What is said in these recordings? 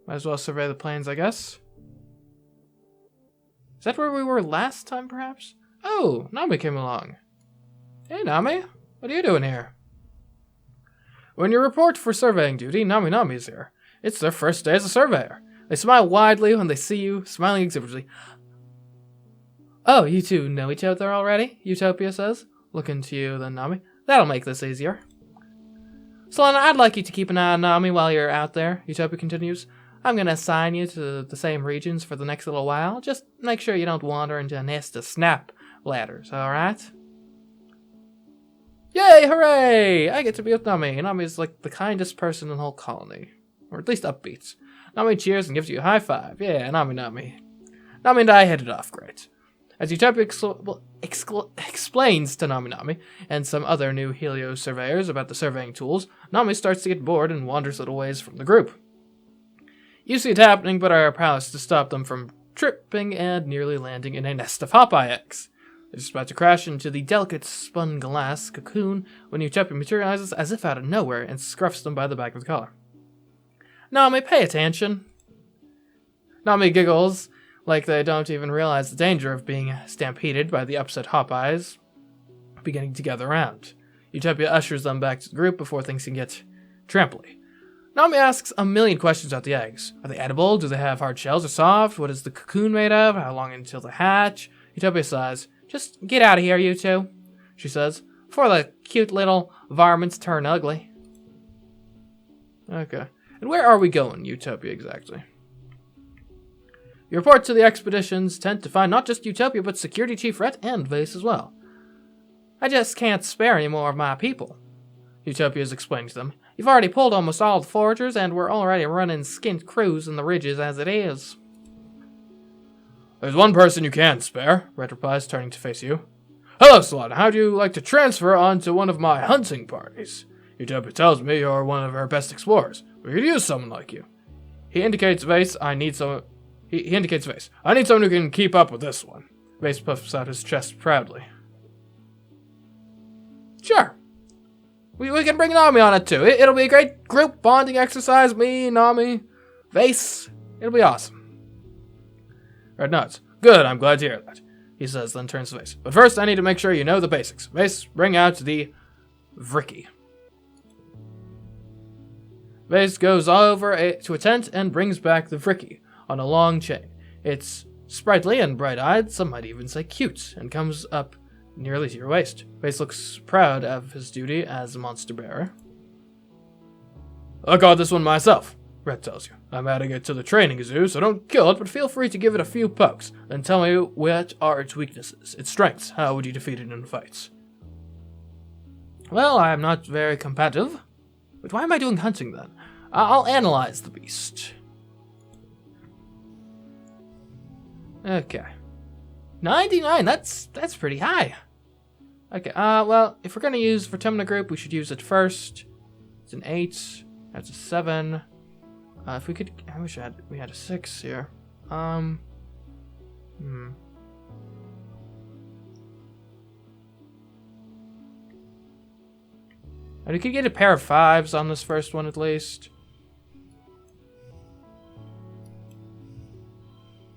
Might as well survey the plains, I guess. Is that where we were last time, perhaps? Oh, Nami came along. Hey, Nami. What are you doing here? When you report for surveying duty, Nami is here. It's their first day as a surveyor. They smile widely when they see you, smiling exhibitedly. Oh, you two know each other already? Utopia says, looking to you, then Nami. That'll make this easier. Solana, I'd like you to keep an eye on Nami while you're out there, Utopia continues. I'm going to assign you to the same regions for the next little while. Just make sure you don't wander into a nest of snap ladders, alright? Yay, hooray! I get to be with Nami. Nami's like the kindest person in the whole colony. Or at least upbeat. Nami cheers and gives you a high five. Yeah, Nami. Nami and I hit it off great. As Utopia explains to Nami and some other new Helio surveyors about the surveying tools, Nami starts to get bored and wanders little ways from the group. You see it happening, but are powerless to stop them from tripping and nearly landing in a nest of Popeye eggs. They're just about to crash into the delicate spun glass cocoon when Utopia materializes as if out of nowhere and scruffs them by the back of the collar. Nami, pay attention. Nami giggles like they don't even realize the danger of being stampeded by the upset Popeyes beginning to gather around. Utopia ushers them back to the group before things can get tramply. Nami asks a million questions about the eggs. Are they edible? Do they have hard shells or soft? What is the cocoon made of? How long until they hatch? Utopia sighs. Just get out of here, you two, she says, before the cute little varmints turn ugly. Okay. And where are we going, Utopia, exactly? You report to the expedition's tent to find not just Utopia, but Security Chief Rhett and Vase as well. I just can't spare any more of my people, Utopia is explaining to them. You've already pulled almost all the foragers, and we're already running skint crews in the ridges as it is. There's one person you can spare, Rhett replies, turning to face you. Hello, Solana. How'd you like to transfer onto one of my hunting parties? Utopia tells me you're one of her best explorers. We could use someone like you. He indicates Vase. I need someone. He indicates Vase. I need someone who can keep up with this one. Vase puffs out his chest proudly. Sure. We can bring Nami on it too. It'll be a great group bonding exercise. Me, Nami, Vase. It'll be awesome. Red nods. Good, I'm glad to hear that, he says, then turns to Vase. But first, I need to make sure you know the basics. Vase, bring out the Vricky. Vase goes over to a tent and brings back the Vricky on a long chain. It's sprightly and bright-eyed, some might even say cute, and comes up nearly to your waist. Vase looks proud of his duty as a monster bearer. I caught this one myself, Rhett tells you. I'm adding it to the training zoo, so don't kill it, but feel free to give it a few pokes, and tell me what are its weaknesses, its strengths. How would you defeat it in fights? Well, I'm not very combative. But why am I doing hunting then? I'll analyze the beast. Okay. 99, that's pretty high. Okay, well, if we're gonna use Vertimina Group, we should use it first. It's an 8. That's a 7. If we could, I wish we had a 6 here. And we could get a pair of 5s on this first one at least.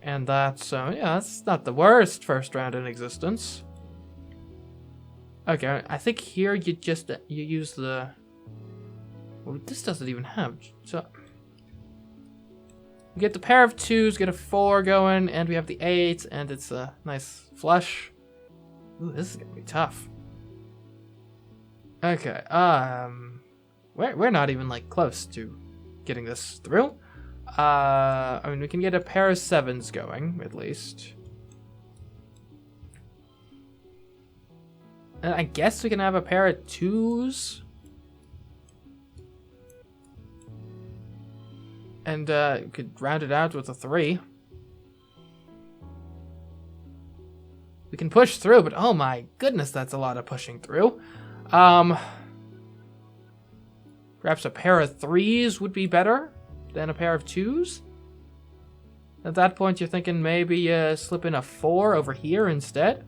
And that's, yeah, that's not the worst first round in existence. Okay, I think here you use the... Well, this doesn't even have... So, we get the pair of 2s, get a 4 going, and we have the 8, and it's a nice flush. Ooh, this is gonna be tough. Okay, we're not even, like, close to getting this through. I mean, we can get a pair of 7s going, at least. And I guess we can have a pair of 2s. And, we could round it out with a 3. We can push through, but oh my goodness, that's a lot of pushing through. Perhaps a pair of 3s would be better than a pair of 2s? At that point, you're thinking maybe slip in a 4 over here instead?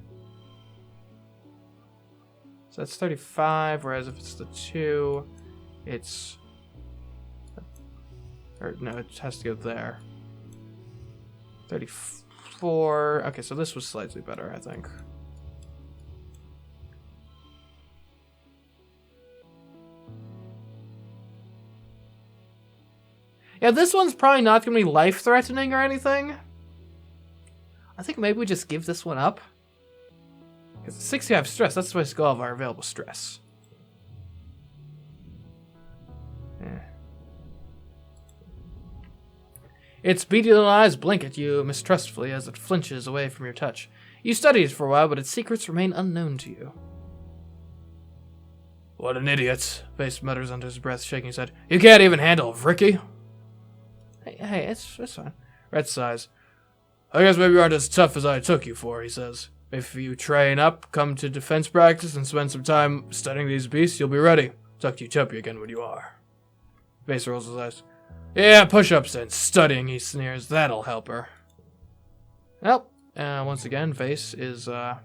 So that's 35, whereas if it's the 2, it's Or, no, it has to go there. 34. Okay, so this was slightly better, I think. Yeah, this one's probably not going to be life-threatening or anything. I think maybe we just give this one up. Because 65 stress, that's supposed to go all of our available stress. Yeah. Its beady little eyes blink at you mistrustfully as it flinches away from your touch. You study it for a while, but its secrets remain unknown to you. What an idiot, Face mutters under his breath, shaking his head. You can't even handle Ricky. Hey, it's fine. Red sighs. I guess maybe you aren't as tough as I took you for, he says. If you train up, come to defense practice, and spend some time studying these beasts, you'll be ready. Talk to Utopia again when you are. Face rolls his eyes. Yeah, push-ups and studying, he sneers. That'll help her. Well, once again, Face is, not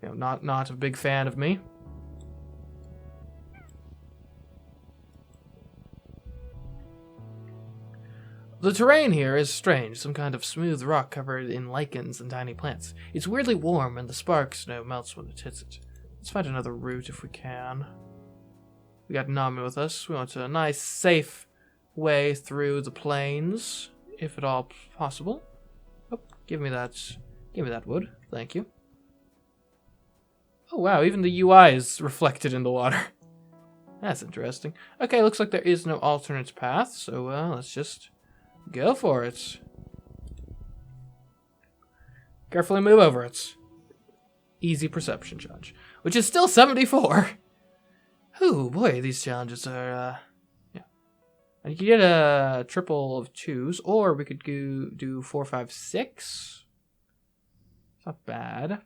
a big fan of me. The terrain here is strange, some kind of smooth rock covered in lichens and tiny plants. It's weirdly warm, and the spark snow melts when it hits it. Let's find another route if we can. We got Nami with us. We want a nice, safe way through the plains, if at all possible. Oh, give me that wood. Thank you. Oh wow, even the UI is reflected in the water. That's interesting. Okay, looks like there is no alternate path, so let's just go for it. Carefully move over it. Easy perception challenge, which is still 74. Oh boy, these challenges are, yeah. And you can get a triple of 2s, or we could do 4, 5, 6. It's not bad.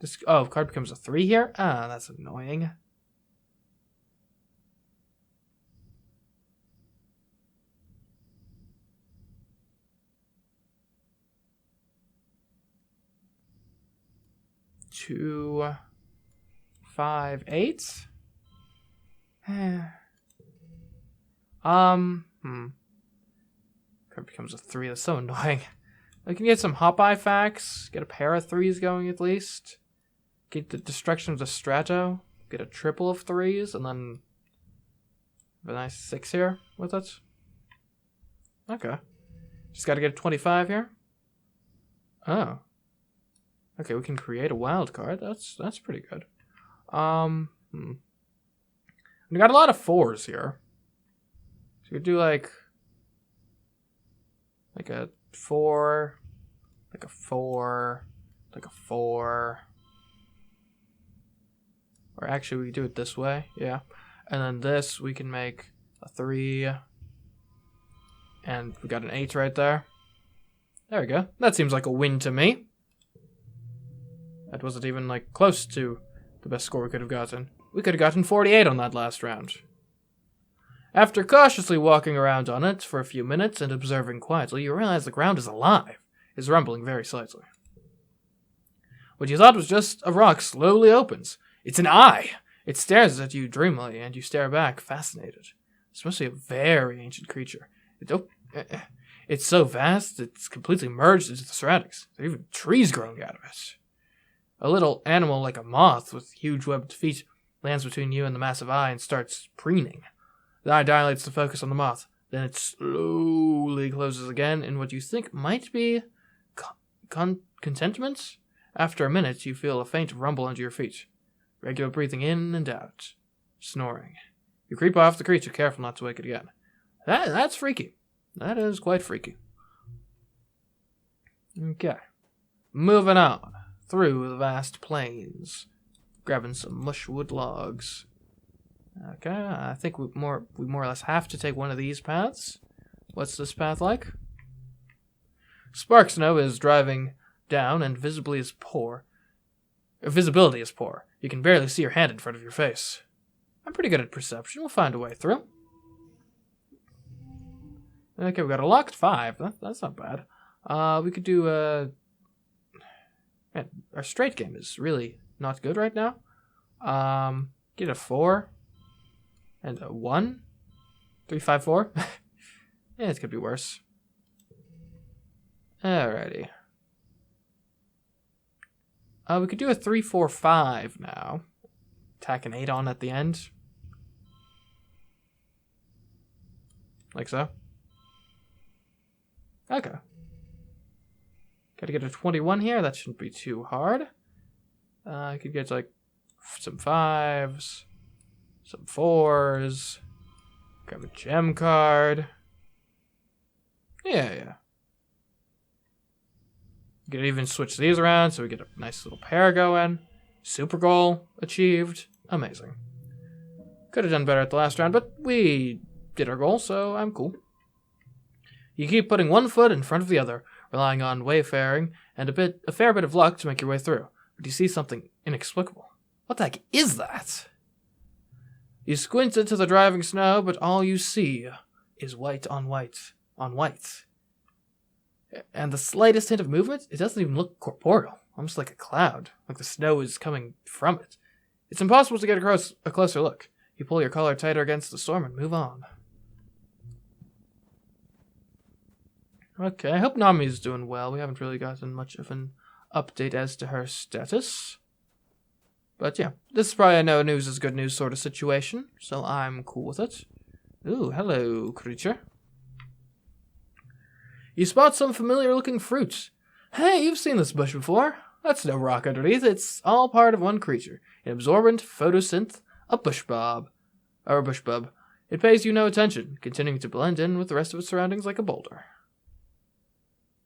This, oh, card becomes a 3 here? Ah, that's annoying. Two, 5, 8. Card becomes a 3. That's so annoying. I can get some Hop-Eye facts. Get a pair of 3s going at least. Get the Destruction of the Strato. Get a triple of 3s, and then have a nice 6 here with it. Okay. Just gotta get a 25 here. Oh. Okay, we can create a wild card. That's pretty good. We got a lot of 4s here. So we could do like a 4, like a 4, like a 4. Or actually, we do it this way, yeah. And then this, we can make a 3. And we got an 8 right there. There we go. That seems like a win to me. That wasn't even, like, close to the best score we could have gotten. We could have gotten 48 on that last round. After cautiously walking around on it for a few minutes and observing quietly, you realize the ground is alive. It's rumbling very slightly. What you thought was just a rock slowly opens. It's an eye! It stares at you dreamily, and you stare back, fascinated. This must be a very ancient creature. It's so vast, it's completely merged into the surroundings. There are even trees growing out of it. A little animal like a moth with huge webbed feet lands between you and the massive eye and starts preening. The eye dilates to focus on the moth. Then it slowly closes again in what you think might be contentment. After a minute, you feel a faint rumble under your feet. Regular breathing in and out. Snoring. You creep off the creature, careful not to wake it again. That's freaky. That is quite freaky. Okay. Moving on. Through the vast plains. Grabbing some mushwood logs. Okay, I think we more or less have to take one of these paths. What's this path like? Spark snow is driving down and visibility is poor. You can barely see your hand in front of your face. I'm pretty good at perception. We'll find a way through. Okay, we got a locked 5. That's not bad. We could do man, our straight game is really not good right now. Get a 4 and a 1. 354? Yeah, it could be worse. Alrighty. We could do a 345 now. Tack an 8 on at the end. Like so. Okay. Gotta get a 21 here. That shouldn't be too hard. I could get like some 5s, some 4s. Grab a gem card. Yeah. You could even switch these around so we get a nice little pair going. Super goal achieved. Amazing. Could have done better at the last round, but we did our goal, so I'm cool. You keep putting one foot in front of the other, relying on wayfaring and a fair bit of luck to make your way through. But you see something inexplicable. What the heck is that? You squint into the driving snow, but all you see is white on white on white. And the slightest hint of movement, it doesn't even look corporeal, almost like a cloud, like the snow is coming from it. It's impossible to get a closer look. You pull your collar tighter against the storm and move on. Okay, I hope Nami's doing well. We haven't really gotten much of an update as to her status. But yeah, this is probably a no news is good news sort of situation, so I'm cool with it. Ooh, hello, creature. You spot some familiar-looking fruits. Hey, you've seen this bush before. That's no rock underneath. It's all part of one creature. An absorbent photosynth, a bush bub. It pays you no attention, continuing to blend in with the rest of its surroundings like a boulder.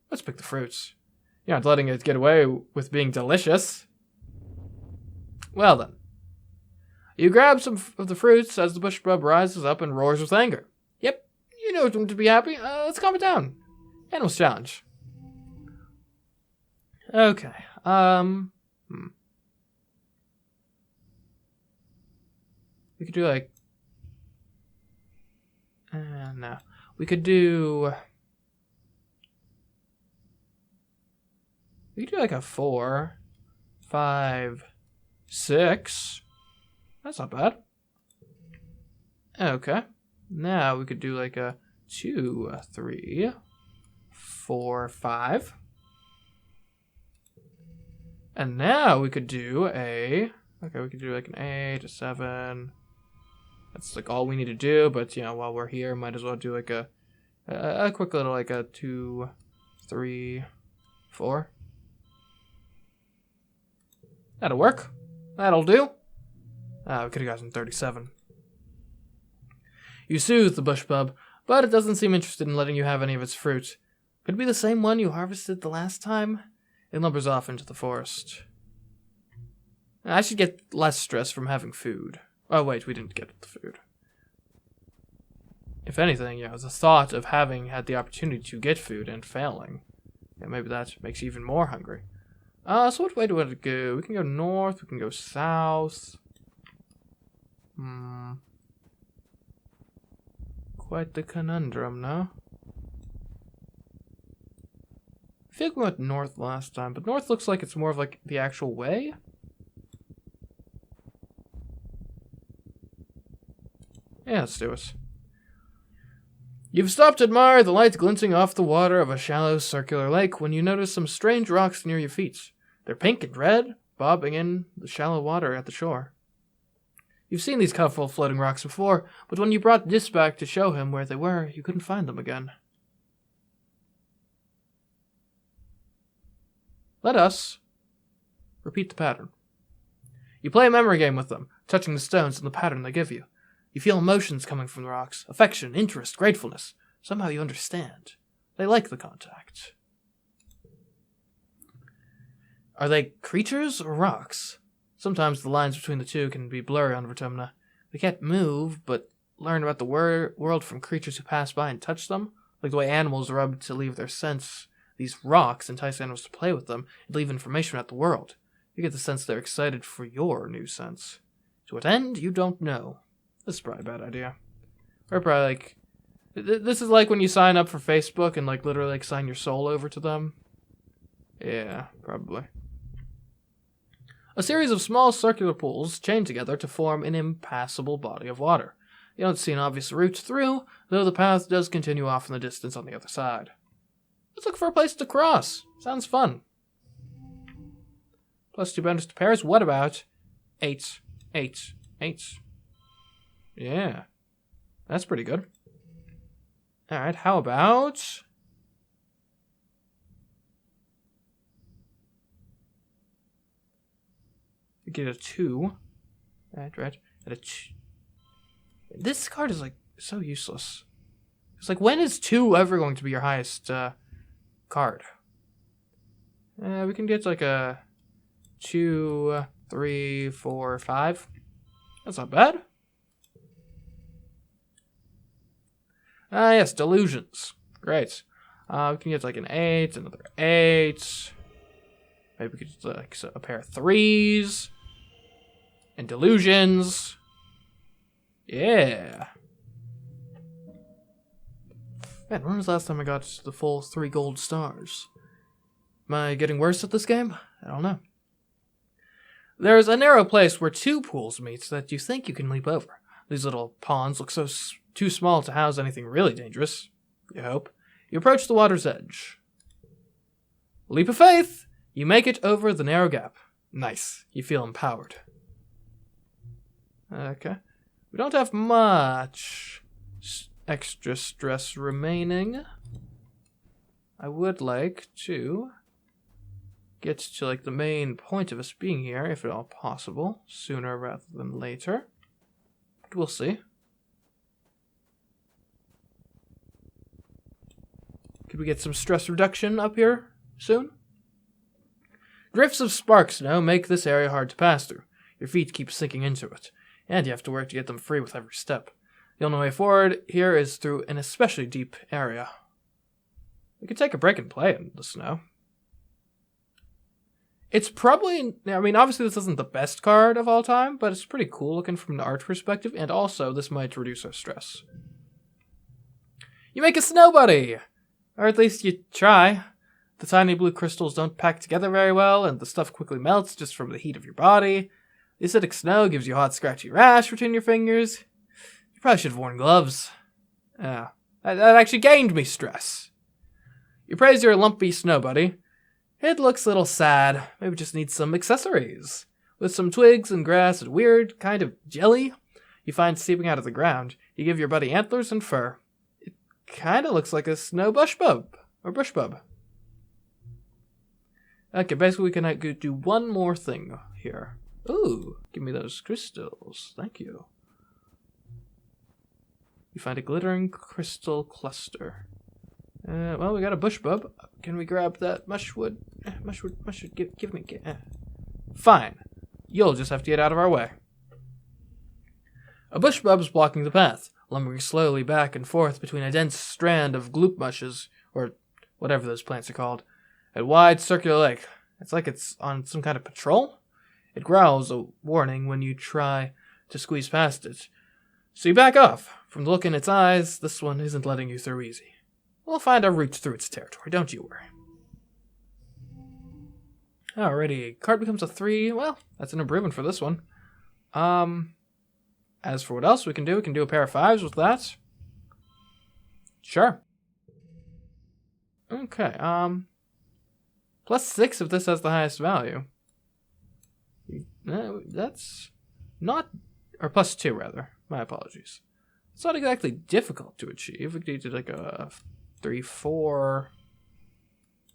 Let's pick the fruits. You're not letting it get away with being delicious. Well then. You grab some of the fruits as the bush bub rises up and roars with anger. Yep, you know them to be happy. Let's calm it down. Animals challenge. Okay. We could do like... no. We could do like a 4, 5, 6. That's not bad. Okay. Now we could do like a 2, 3, 4, 5. And now we could do a... Okay, we could do like an 8, a 7. That's like all we need to do, but you know, while we're here, might as well do like a quick little like a 2, 3, 4. That'll work. That'll do. We could have gotten 37. You soothe the bush bub, but it doesn't seem interested in letting you have any of its fruit. Could it be the same one you harvested the last time? It lumbers off into the forest. I should get less stress from having food. Oh wait, we didn't get the food. If anything, the thought of having had the opportunity to get food and failing, maybe that makes you even more hungry. So what way do we want to go? We can go north, we can go south. Quite the conundrum, no? I feel like we went north last time, but north looks like it's more of like the actual way. Yeah, let's do it. You've stopped to admire the light glinting off the water of a shallow circular lake when you notice some strange rocks near your feet. They're pink and red, bobbing in the shallow water at the shore. You've seen these colorful floating rocks before, but when you brought this back to show him where they were, you couldn't find them again. Let us repeat the pattern. You play a memory game with them, touching the stones in the pattern they give you. You feel emotions coming from the rocks, affection, interest, gratefulness. Somehow you understand. They like the contact. Are they creatures or rocks? Sometimes the lines between the two can be blurry on Vertumna. They can't move, but learn about the world from creatures who pass by and touch them. Like the way animals rub to leave their scents. These rocks entice animals to play with them and leave information about the world. You get the sense they're excited for your new sense. To what end, you don't know. This is probably a bad idea. Or probably like... This is like when you sign up for Facebook and like literally like sign your soul over to them. Yeah, probably. A series of small circular pools chain together to form an impassable body of water. You don't see an obvious route through, though the path does continue off in the distance on the other side. Let's look for a place to cross. Sounds fun. +2 bonus to pairs. What about 8, 8, 8? Yeah. That's pretty good. Alright, how about... you get a 2. Right. At a 2. This card is, like, so useless. It's like, when is 2 ever going to be your highest card? We can get, like, a 2, 3, 4, 5. That's not bad. Yes, delusions. Great. We can get, like, an 8, another 8. Maybe we could get, like, a pair of 3s. And delusions. Yeah. Man, when was the last time I got the full 3 gold stars? Am I getting worse at this game? I don't know. There's a narrow place where 2 pools meet that you think you can leap over. These little ponds look so too small to house anything really dangerous. You hope. You approach the water's edge. Leap of faith! You make it over the narrow gap. Nice. You feel empowered. Okay. We don't have much extra stress remaining. I would like to get to, like, the main point of us being here, if at all possible, sooner rather than later. But we'll see. Could we get some stress reduction up here soon? Drifts of spark snow make this area hard to pass through. Your feet keep sinking into it, and you have to work to get them free with every step. The only way forward here is through an especially deep area. We could take a break and play in the snow. It's probably, I mean, obviously this isn't the best card of all time, but it's pretty cool looking from an art perspective, and also this might reduce our stress. You make a snow buddy! Or at least you try. The tiny blue crystals don't pack together very well, and the stuff quickly melts just from the heat of your body. The acidic snow gives you a hot, scratchy rash between your fingers. You probably should have worn gloves. Yeah, that actually gained me stress. You praise your lumpy snow buddy. It looks a little sad. Maybe just needs some accessories. With some twigs and grass and weird kind of jelly you find seeping out of the ground, you give your buddy antlers and fur. It kind of looks like a snow bush bub. Or bush bub. Okay, basically we can do one more thing here. Ooh, give me those crystals. Thank you. You find a glittering crystal cluster. Well, we got a bush bub. Can we grab that mushwood? Mushwood, give me. Fine. You'll just have to get out of our way. A bush bub is blocking the path, lumbering slowly back and forth between a dense strand of gloop mushes, or whatever those plants are called, at wide circular lake. It's like it's on some kind of patrol. It growls a warning when you try to squeeze past it. So you back off. From the look in its eyes, this one isn't letting you through easy. We'll find our route through its territory, don't you worry. Alrighty, card becomes a 3. Well, that's an improvement for this one. As for what else we can do a pair of 5s with that. Sure. Okay, +6 if this has the highest value. That's not... or +2, rather. My apologies. It's not exactly difficult to achieve. We could do like a 3, 4...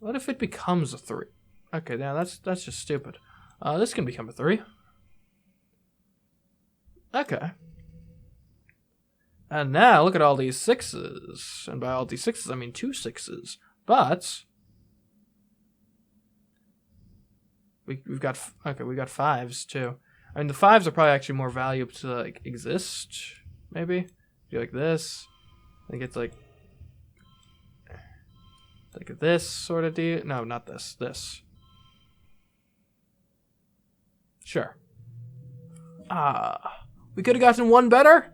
What if it becomes a 3? Okay, now that's just stupid. This can become a 3. Okay. And now, look at all these 6s. And by all these 6s, I mean 2 6s. But... We've got 5s too. I mean, the 5s are probably actually more valuable to, like, exist. Maybe do like this. I think it's like this sort of deal. No, not this. This. Sure. We could have gotten one better.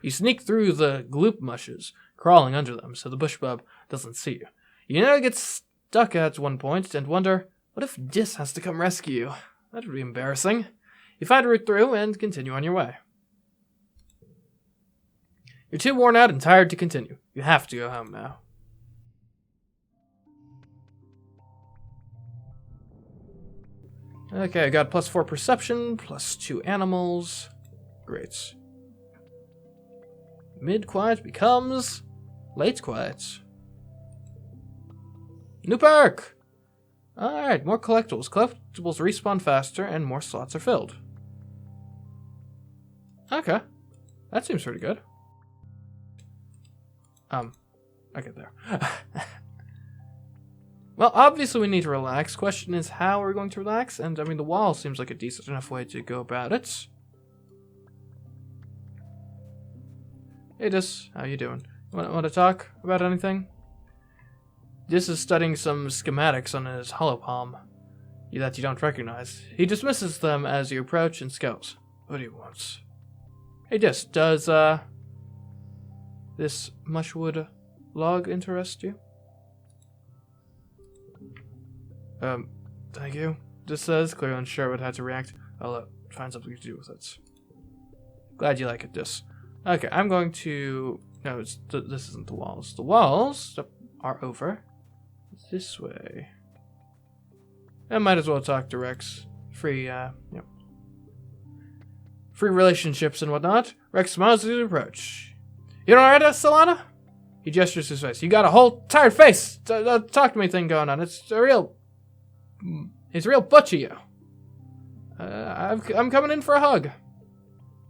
You sneak through the gloop mushes, crawling under them so the bush bub doesn't see you. You nearly get stuck at one point and wonder, what if Dis has to come rescue you? That would be embarrassing. You find a route through and continue on your way. You're too worn out and tired to continue. You have to go home now. Okay, I got +4 perception, +2 animals. Great. Mid-quiet becomes late quiet. New perk! Alright, more collectibles. Collectibles respawn faster and more slots are filled. Okay. That seems pretty good. Okay, there. Well, obviously we need to relax. Question is, how are we going to relax? And, I mean, the wall seems like a decent enough way to go about it. Hey, Dis, how you doing? Want to talk about anything? Dis is studying some schematics on his holopalm that you don't recognize. He dismisses them as you approach and scowls. What do you want? Hey, Dis, does, this mushwood log interest you? Thank you. Dis says, clearly unsure about how to react. I'll find something to do with it. Glad you like it, Dis. Okay, I'm going to... No, this isn't the walls. The walls are over this way. I might as well talk to Rex. Free relationships and whatnot. Rex smiles as you approach. You alright, Solana? He gestures his face. You got a whole tired face. Talk to me thing going on. It's a real butch of you. I'm coming in for a hug.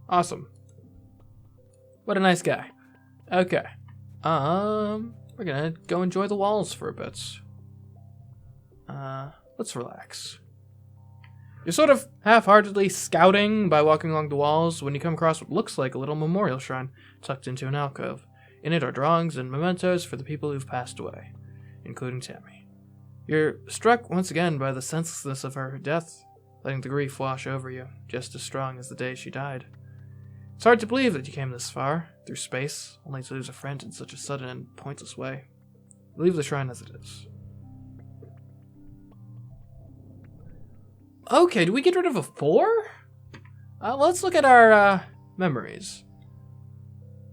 Awesome. What a nice guy. Okay. We're gonna go enjoy the walls for a bit. Let's relax. You're sort of half-heartedly scouting by walking along the walls when you come across what looks like a little memorial shrine tucked into an alcove. In it are drawings and mementos for the people who've passed away, including Tammy. You're struck once again by the senselessness of her death, letting the grief wash over you, just as strong as the day she died. It's hard to believe that you came this far, through space, only to lose a friend in such a sudden and pointless way. Leave the shrine as it is. Okay, do we get rid of a 4? Let's look at our memories.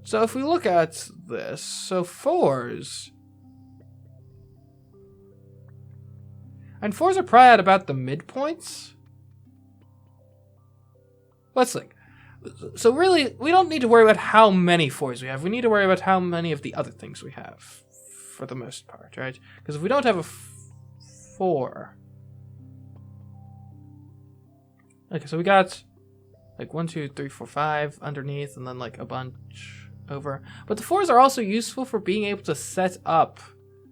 So if we look at this, so 4s... And 4s are probably at about the midpoints? Let's think. So really, we don't need to worry about how many 4s we have. We need to worry about how many of the other things we have, for the most part, right? Because if we don't have a 4... Okay, so we got like 1, 2, 3, 4, 5 underneath, and then like a bunch over. But the 4s are also useful for being able to set up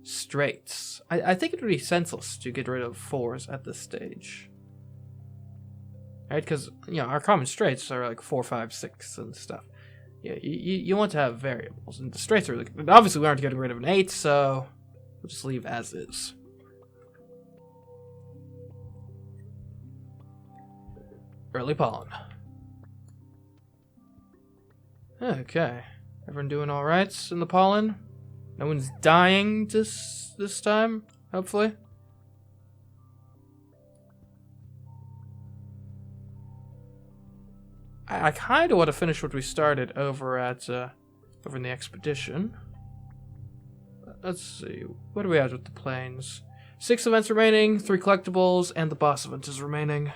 straights. I think it would be senseless to get rid of 4s at this stage. Right, because, you know, our common straights are like 4, 5, 6 and stuff. Yeah, you want to have variables, and the straights are like, obviously we aren't getting rid of an 8, so we'll just leave as is. Early pollen. Okay, everyone doing all right in the pollen? No one's dying this time, hopefully. I kind of want to finish what we started over at over in the expedition. Let's see, what do we have with the planes? 6 events remaining, 3 collectibles, and the boss event is remaining.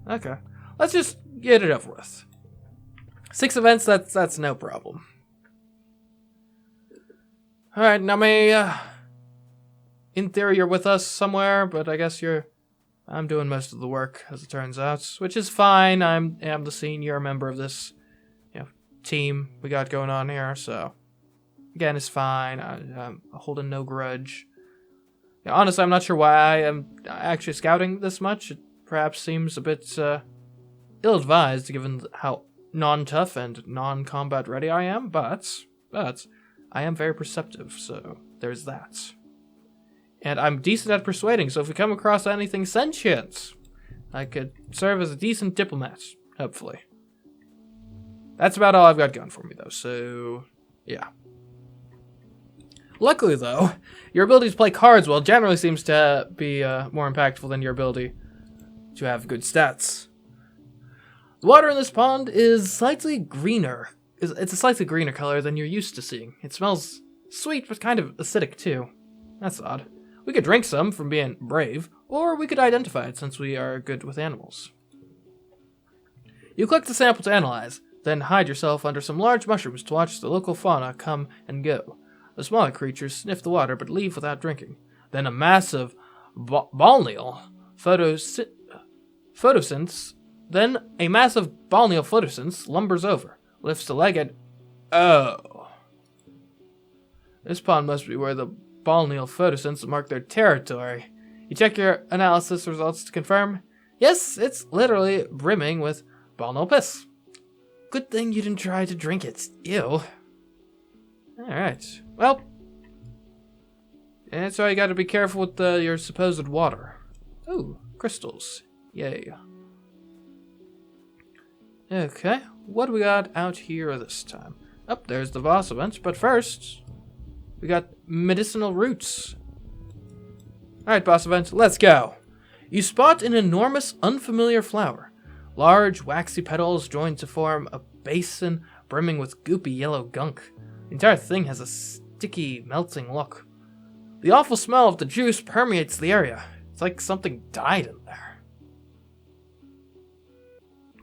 Okay, let's just get it over with. 6 events, that's no problem. All right, now in theory you're with us somewhere, but I guess I'm doing most of the work, as it turns out, which is fine. I am the senior member of this, team we got going on here, so again, it's fine. I'm holding no grudge. Honestly, I'm not sure why I am actually scouting this much. It perhaps seems a bit ill-advised, given how non-tough and non-combat ready I am, but I am very perceptive, so there's that. And I'm decent at persuading, so if we come across anything sentient, I could serve as a decent diplomat, hopefully. That's about all I've got going for me, though, so yeah. Luckily, though, your ability to play cards well generally seems to be more impactful than your ability to have good stats. The water in this pond is slightly greener, it's a slightly greener color than you're used to seeing. It smells sweet, but kind of acidic too. That's odd. We could drink some from being brave, or we could identify it since we are good with animals. You collect the sample to analyze, then hide yourself under some large mushrooms to watch the local fauna come and go. The smaller creatures sniff the water but leave without drinking. Then a massive balneal photosynth lumbers over, lifts a leg and... Oh. This pond must be where the balneal photosynths mark their territory. You check your analysis results to confirm. Yes, it's literally brimming with balneal piss. Good thing you didn't try to drink it. Ew. Alright. Well. And so you gotta be careful with your supposed water. Ooh, crystals. Yay. Okay, what do we got out here this time? Oh, there's the boss event, but first, we got medicinal roots. Alright, boss event, let's go. You spot an enormous, unfamiliar flower. Large, waxy petals join to form a basin brimming with goopy yellow gunk. The entire thing has a sticky, melting look. The awful smell of the juice permeates the area. It's like something died in there.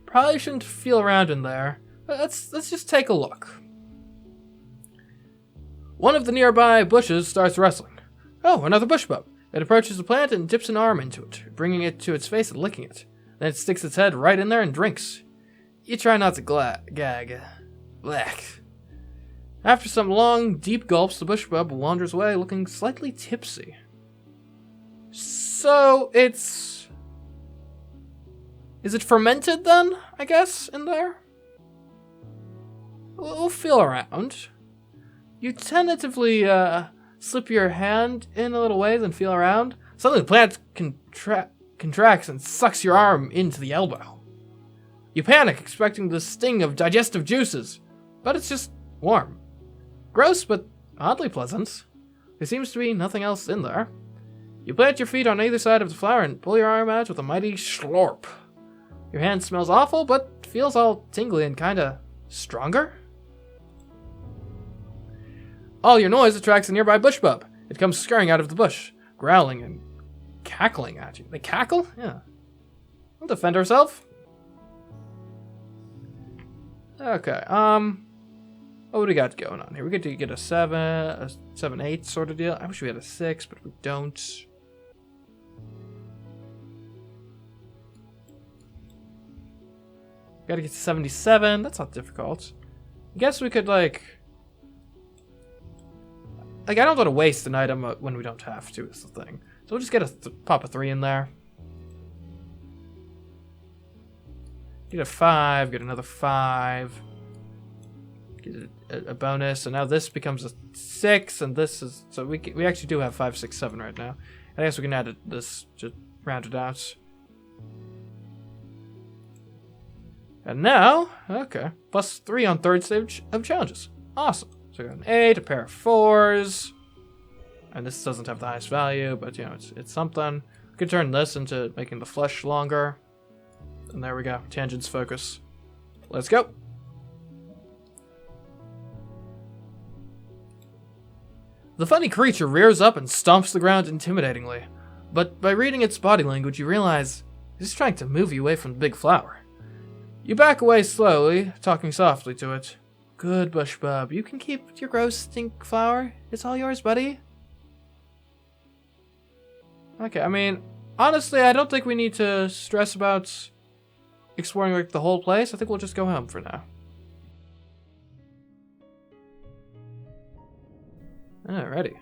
Probably shouldn't feel around in there, but let's just take a look. One of the nearby bushes starts rustling. Oh, another bush bug. It approaches the plant and dips an arm into it, bringing it to its face and licking it. Then it sticks its head right in there and drinks. You try not to gag. Blech. After some long, deep gulps, the bush bug wanders away looking slightly tipsy. So, is it fermented then, I guess, in there? We'll feel around. You tentatively slip your hand in a little ways and feel around. Suddenly the plant contracts and sucks your arm into the elbow. You panic, expecting the sting of digestive juices, but it's just warm. Gross, but oddly pleasant. There seems to be nothing else in there. You plant your feet on either side of the flower and pull your arm out with a mighty slurp. Your hand smells awful, but feels all tingly and kinda stronger. All your noise attracts a nearby bush bub. It comes scurrying out of the bush, growling and cackling at you. They cackle? Yeah. We'll defend ourselves. Okay, what do we got going on here? We get to get a 7-8 sort of deal. I wish we had a 6, but we don't. Gotta get to 77. That's not difficult. I guess we could, I don't want to waste an item when we don't have to, is the thing. So we'll just get pop a 3 in there. Get a 5, get another 5. Get a bonus, and now this becomes a 6, and this is... So we actually do have 5, 6, 7 right now. I guess we can add this to round it out. And now, okay, plus 3 on third stage of challenges. Awesome. So we got an 8, a pair of 4s. And this doesn't have the highest value, but you know, it's something. We could turn this into making the flesh longer. And there we go. Tangents focus. Let's go. The funny creature rears up and stomps the ground intimidatingly. But by reading its body language, you realize it's trying to move you away from the big flower. You back away slowly, talking softly to it. Good, bush bub. You can keep your gross stink flower. It's all yours, buddy. Okay, I mean, honestly, I don't think we need to stress about exploring the whole place. I think we'll just go home for now. Alrighty.